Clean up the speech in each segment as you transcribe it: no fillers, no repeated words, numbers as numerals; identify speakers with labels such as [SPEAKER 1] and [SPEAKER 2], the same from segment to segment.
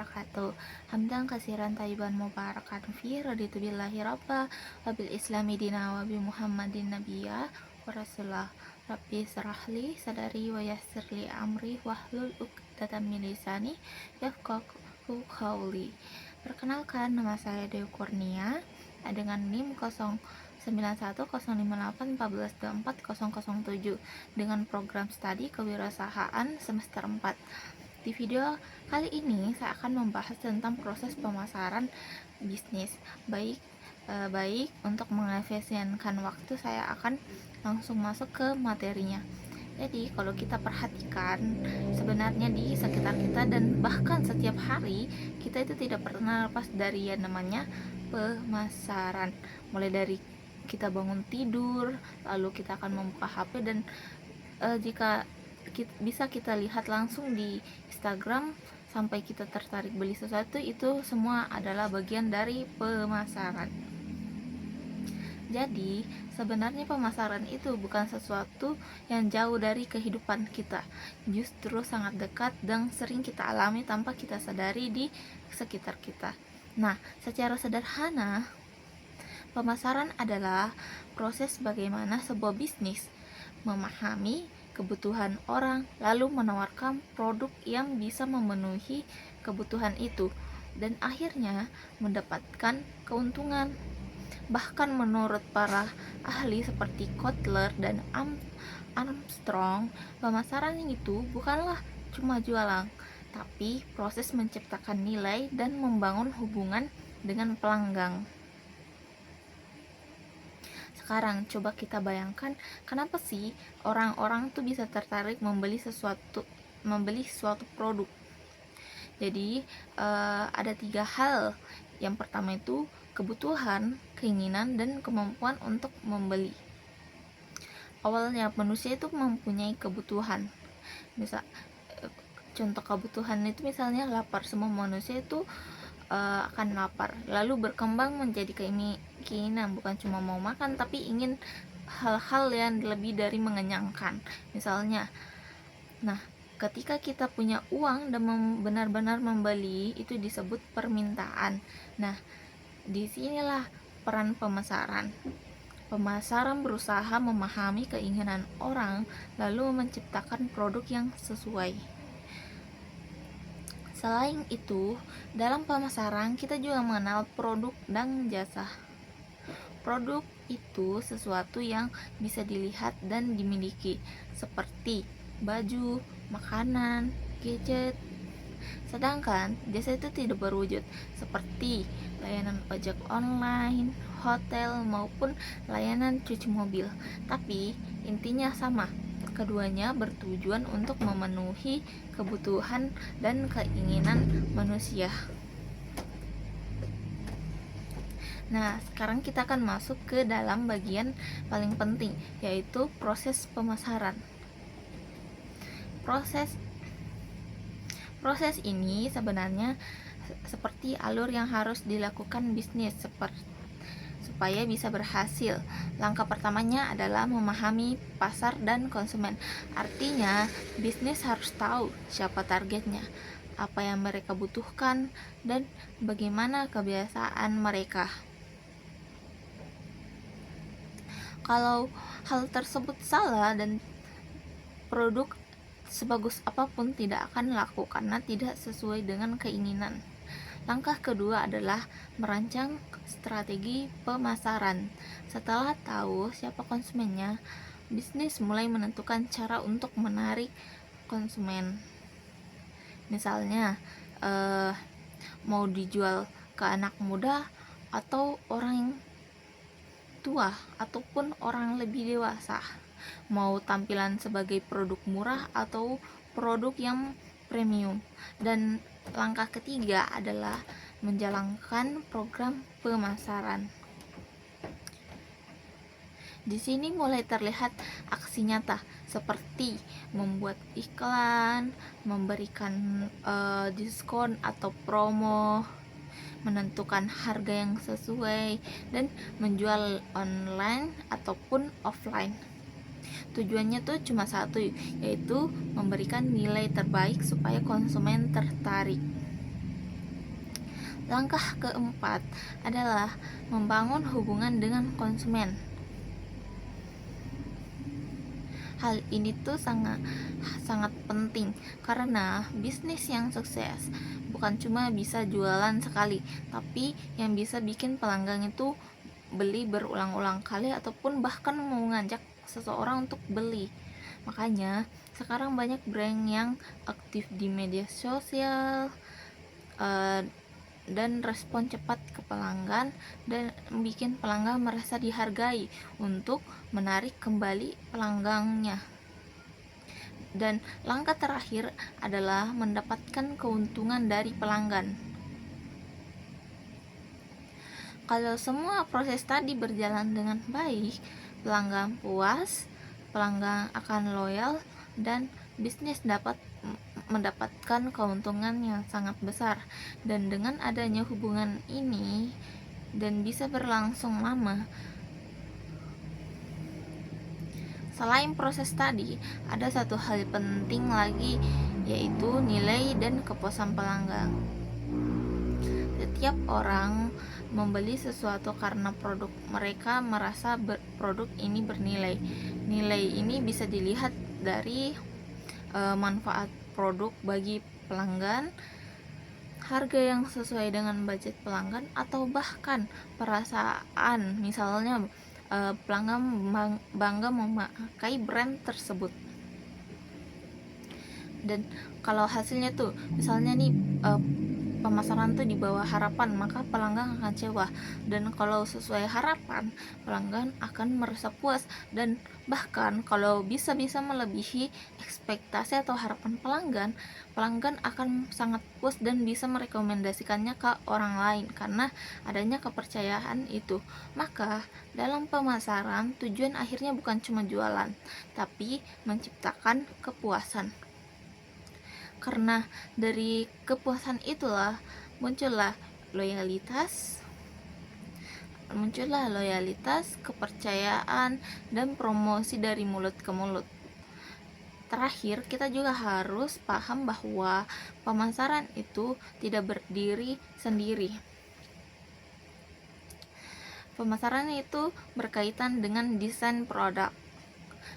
[SPEAKER 1] wabarakatuh. Hamdan kasiran tayyiban mubarakan fi raditu billahi rabba wa bil islami dina wa bi muhammadin nabiyya wa rasulah. Rabbi syrahli sadari wa yassirli amri wahlul 'uqdatam min lisani yafqahu qawli. Perkenalkan, nama saya Dewi Kurnia dengan NIM 091058142407 dengan program studi kewirausahaan semester 4. Di video kali ini saya akan membahas tentang proses pemasaran bisnis. Baik untuk mengefisienkan waktu, saya akan langsung masuk ke materinya. Jadi kalau kita perhatikan, sebenarnya di sekitar kita dan bahkan setiap hari kita itu tidak pernah lepas dari yang namanya pemasaran. Mulai dari kita bangun tidur, lalu kita akan membuka HP dan jika bisa kita lihat langsung di Instagram sampai kita tertarik beli sesuatu, itu semua adalah bagian dari pemasaran. Jadi sebenarnya pemasaran itu bukan sesuatu yang jauh dari kehidupan kita, justru sangat dekat dan sering kita alami tanpa kita sadari di sekitar kita. Nah, secara sederhana, pemasaran adalah proses bagaimana sebuah bisnis memahami kebutuhan orang, lalu menawarkan produk yang bisa memenuhi kebutuhan itu, dan akhirnya mendapatkan keuntungan. Bahkan menurut para ahli seperti Kotler dan Armstrong, pemasaran itu bukanlah cuma jualan, tapi proses menciptakan nilai dan membangun hubungan dengan pelanggan. Sekarang coba kita bayangkan, kenapa sih orang-orang tuh bisa tertarik membeli suatu produk. Jadi ada 3 hal. Yang pertama itu kebutuhan, keinginan, dan kemampuan untuk membeli. Awalnya manusia itu mempunyai kebutuhan. Contoh kebutuhan itu misalnya lapar. Semua manusia itu akan lapar, lalu berkembang menjadi keinginan, bukan cuma mau makan tapi ingin hal-hal yang lebih dari mengenyangkan. Misalnya, nah ketika kita punya uang dan benar-benar membeli, itu disebut permintaan. Nah, disinilah peran pemasaran. Pemasaran berusaha memahami keinginan orang lalu menciptakan produk yang sesuai. Selain itu, dalam pemasaran kita juga mengenal produk dan jasa. Produk itu sesuatu yang bisa dilihat dan dimiliki, seperti baju, makanan, gadget. Sedangkan jasa itu tidak berwujud, seperti layanan ojek online, hotel, maupun layanan cuci mobil. Tapi intinya sama. Keduanya bertujuan untuk memenuhi kebutuhan dan keinginan manusia. Nah, sekarang kita akan masuk ke dalam bagian paling penting, yaitu proses pemasaran. Proses ini sebenarnya seperti alur yang harus dilakukan bisnis supaya bisa berhasil. Langkah pertamanya adalah memahami pasar dan konsumen. Artinya, bisnis harus tahu siapa targetnya, apa yang mereka butuhkan, dan bagaimana kebiasaan mereka. Kalau hal tersebut salah dan produk sebagus apapun tidak akan laku karena tidak sesuai dengan keinginan. Langkah kedua adalah merancang strategi pemasaran. Setelah tahu siapa konsumennya, bisnis mulai menentukan cara untuk menarik konsumen. Misalnya, mau dijual ke anak muda atau orang yang tua ataupun orang lebih dewasa. Mau tampilan sebagai produk murah atau produk yang premium. Dan langkah ketiga adalah menjalankan program pemasaran. Di sini mulai terlihat aksi nyata seperti membuat iklan, memberikan diskon atau promo, menentukan harga yang sesuai, dan menjual online ataupun offline. Tujuannya tuh cuma satu, yaitu memberikan nilai terbaik supaya konsumen tertarik. Langkah keempat adalah membangun hubungan dengan konsumen. Hal ini tuh sangat penting karena bisnis yang sukses bukan cuma bisa jualan sekali, tapi yang bisa bikin pelanggan itu beli berulang-ulang kali ataupun bahkan mengajak seseorang untuk beli. Makanya sekarang banyak brand yang aktif di media sosial dan respon cepat ke pelanggan dan bikin pelanggan merasa dihargai untuk menarik kembali pelanggannya. Dan langkah terakhir adalah mendapatkan keuntungan dari pelanggan. Kalau semua proses tadi berjalan dengan baik, pelanggan puas, pelanggan akan loyal, dan bisnis dapat mendapatkan keuntungan yang sangat besar. Dan dengan adanya hubungan ini dan bisa berlangsung lama, selain proses tadi, ada satu hal penting lagi, yaitu nilai dan kepuasan pelanggan. Setiap orang membeli sesuatu karena produk mereka merasa produk ini bernilai. Nilai ini bisa dilihat dari manfaat produk bagi pelanggan, harga yang sesuai dengan budget pelanggan, atau bahkan perasaan, misalnya pelanggan bangga memakai brand tersebut. Dan kalau hasilnya tuh misalnya nih pemasaran tuh di bawah harapan, maka pelanggan akan kecewa. Dan kalau sesuai harapan, pelanggan akan merasa puas. Dan bahkan kalau bisa melebihi ekspektasi atau harapan pelanggan, pelanggan akan sangat puas dan bisa merekomendasikannya ke orang lain karena adanya kepercayaan itu. Maka dalam pemasaran, tujuan akhirnya bukan cuma jualan, tapi menciptakan kepuasan. Karena dari kepuasan itulah muncullah loyalitas, kepercayaan, dan promosi dari mulut ke mulut. Terakhir, kita juga harus paham bahwa pemasaran itu tidak berdiri sendiri. Pemasaran itu berkaitan dengan desain produk.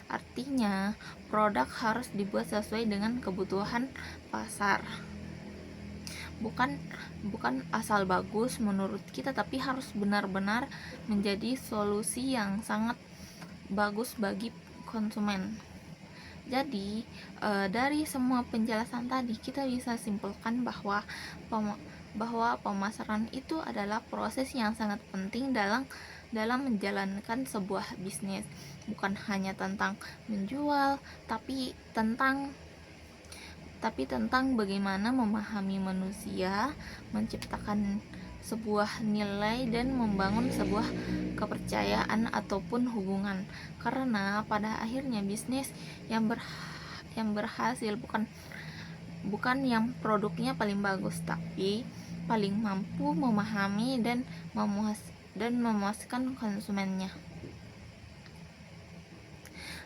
[SPEAKER 1] Artinya, produk harus dibuat sesuai dengan kebutuhan pasar. Bukan asal bagus menurut kita, tapi harus benar-benar menjadi solusi yang sangat bagus bagi konsumen. Jadi, dari semua penjelasan tadi kita bisa simpulkan bahwa pemasaran itu adalah proses yang sangat penting dalam menjalankan sebuah bisnis. Bukan hanya tentang menjual, tapi tentang bagaimana memahami manusia, menciptakan sebuah nilai, dan membangun sebuah kepercayaan ataupun hubungan. Karena pada akhirnya bisnis yang berhasil bukan yang produknya paling bagus, tapi paling mampu memahami dan memuaskan konsumennya.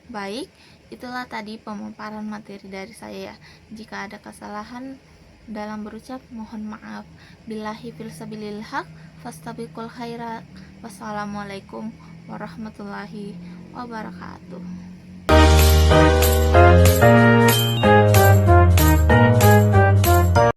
[SPEAKER 1] Baik, itulah tadi pemaparan materi dari saya. Jika ada kesalahan dalam berucap, mohon maaf. Billahi fil sabilil haq, fastabiqul khairat. Wassalamualaikum warahmatullahi wabarakatuh.